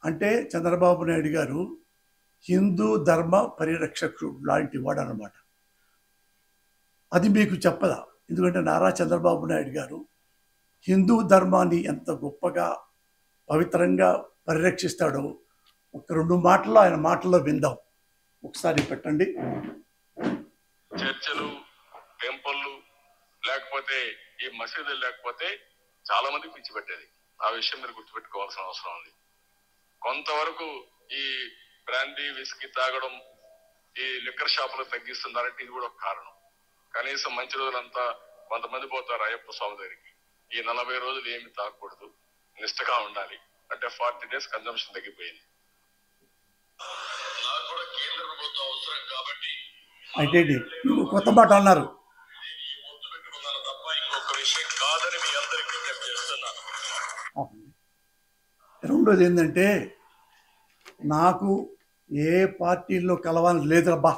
అంటే చంద్రబాబు నాయుడు గారు హిందూ ధర్మ పరిరక్షకుడు లాంటి వాడు అనమాట. అది మీకు చెప్పదా? ఎందుకంటే నారా చంద్రబాబు నాయుడు గారు హిందూ ధర్మాన్ని ఎంత గొప్పగా పవిత్రంగా పరిరక్షిస్తాడో ఒక 2 మాటల్లో ఆయన మాటల్లో విందాం. ఒకసారి పెట్టండి. చర్చలు, టెంపుల్లు లేకపోతే ఈ మసీదులు లేకపోతే చాలా మంది పిచ్చి పెట్టేది. ఆ విషయం మీరు గుర్తుపెట్టుకోవాల్సిన అవసరం ఉంది. కొంతవరకు ఈ బ్రాండీ విస్కీ తాగడం, ఈ లిక్కర్ షాపులు తగ్గిస్తున్నారంటే ఇది కూడా ఒక కారణం. కనీసం మంచి రోజులంతా కొంతమంది పోతారు అయ్యప్ప స్వామి దగ్గరికి. ఈ 40 రోజులు ఏమి తాగకూడదు, నిష్టగా ఉండాలి అంటే 40 days కన్జంప్షన్ తగ్గిపోయింది. నాకు కూడా కేంద్ర ప్రభుత్వం అవసరం కాబట్టి అయితే కొత్త మాట అన్నారు. తప్ప ఇంకొక విషయం కాదని మీ అందరికీ విజ్ఞప్తి చేస్తున్నాను. రెండోది ఏంటంటే, నాకు ఏ పార్టీల్లో కలవాలని లేదబ్బా.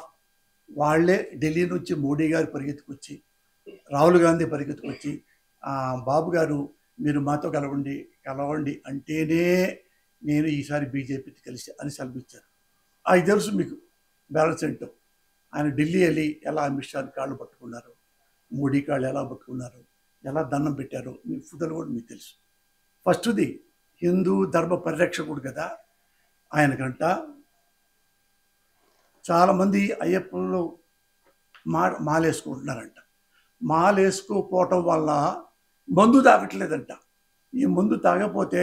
వాళ్ళే ఢిల్లీ నుంచి మోడీ గారు పరిగెత్తుకొచ్చి, రాహుల్ గాంధీ పరిగెత్తుకొచ్చి, బాబు గారు మీరు మాతో కలవండి అంటేనే నేను ఈసారి బీజేపీతో కలిసి అని సెలవిచ్చారు. అది తెలుసు మీకు బ్యాలెన్స్ ఏంటో. ఆయన ఢిల్లీ వెళ్ళి ఎలా అమిత్ షా కాళ్ళు పట్టుకున్నారు, మోడీ కాళ్ళు ఎలా పట్టుకున్నారు, ఎలా దండం పెట్టారో మీ ఫుటోలు కూడా మీకు తెలుసు. ఫస్ట్ది హిందూ ధర్మ పరిరక్షకుడు కదా ఆయనకంట. చాలామంది అయ్యప్పలో మాలేసుకుంటున్నారంట. మాలేసుకోపోవటం వల్ల మందు తాగట్లేదంట. ఈ మందు తాగపోతే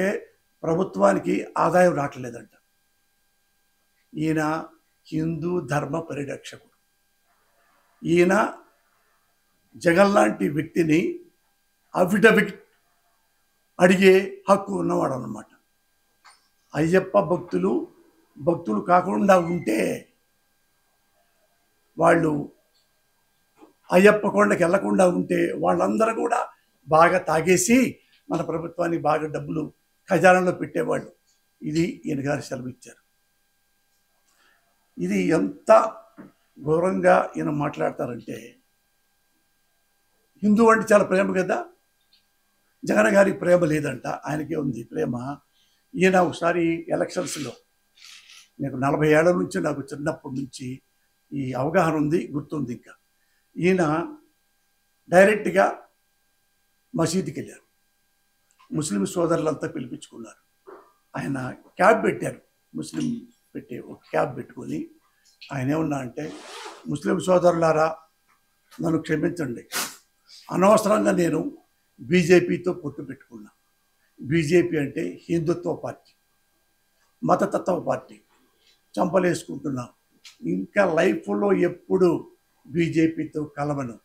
ప్రభుత్వానికి ఆదాయం రావట్లేదంట. ఈయన హిందూ ధర్మ పరిరక్షకుడు. ఈయన జగన్ లాంటి వ్యక్తిని అఫిడవిట్ అడిగే హక్కు ఉన్నవాడు అన్నమాట. అయ్యప్ప భక్తులు కాకుండా ఉంటే వాళ్ళు అయ్యప్ప కొండకి వెళ్లకుండా ఉంటే వాళ్ళందరూ కూడా బాగా తాగేసి మన ప్రభుత్వానికి బాగా డబ్బులు ఖజానాలో పెట్టేవాళ్ళు. ఇది ఈయన గారు సెలవిచ్చారు. ఇది ఎంత ఘోరంగా ఈయన మాట్లాడతారంటే, హిందూ అంటే చాలా ప్రేమ కదా. జగన్ గారికి ప్రేమ లేదంట, ఆయనకే ఉంది ప్రేమ. ఈయన ఒకసారి ఎలక్షన్స్లో, నాకు 40 ఏళ్ల నుంచి, నాకు చిన్నప్పటి నుంచి ఈ అవగాహన ఉంది, గుర్తుంది. ఇంకా ఈయన డైరెక్ట్గా మసీదుకి వెళ్ళారు. ముస్లిం సోదరులంతా పిలిపించుకున్నారు. ఆయన క్యాబ్ పెట్టారు, ముస్లిం పెట్టి ఒక క్యాబ్ పెట్టుకొని ఆయన ఏమన్నా అంటే, ముస్లిం సోదరులారా నన్ను క్షమించండి, అనవసరంగా నేను బీజేపీతో పొత్తు పెట్టుకున్నా. బీజేపీ అంటే హిందుత్వ పార్టీ, మతతత్వ పార్టీ, చంపలేసుకుంటున్నా. ఇంకా లైఫ్లో ఎప్పుడు బీజేపీతో కలవను.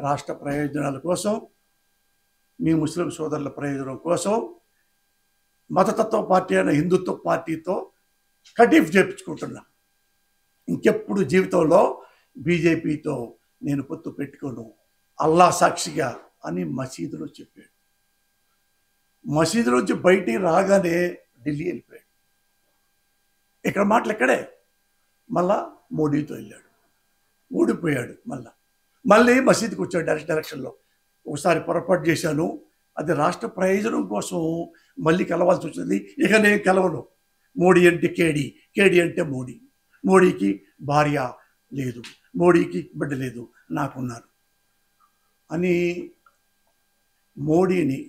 రాష్ట్ర ప్రయోజనాల కోసం, మీ ముస్లిం సోదరుల ప్రయోజనం కోసం మతతత్వ పార్టీ అయిన హిందుత్వ పార్టీతో కటీఫ్ చేయించుకుంటున్నా. ఇంకెప్పుడు జీవితంలో బీజేపీతో నేను పొత్తు పెట్టుకోను, అల్లా సాక్షిగా అని మసీదులో చెప్పాడు. మసీదు నుంచి బయటికి రాగానే ఢిల్లీ వెళ్ళిపోయాడు. ఇక్కడ మాటలు ఎక్కడే. మళ్ళా మోడీతో వెళ్ళాడు, ఓడిపోయాడు. మళ్ళీ మసీదుకి వచ్చాడు డైరెక్ట్ ఎలక్షన్లో. ఒకసారి పొరపాటు చేశాను, అది రాష్ట్ర ప్రయోజనం కోసం మళ్ళీ కలవాల్సి వచ్చింది, ఇక నేను కలవను. మోడీ అంటే కేడీ అంటే మోడీకి భార్య లేదు, మోడీకి బిడ్డ లేదు, నాకున్నారు అని మోడీని,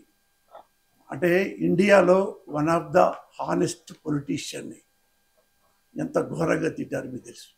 అంటే ఇండియాలో వన్ ఆఫ్ ద హానెస్ట్ పొలిటీషియన్ని ఎంత ఘోరంగా తిట్టారు మీకు తెలుసు.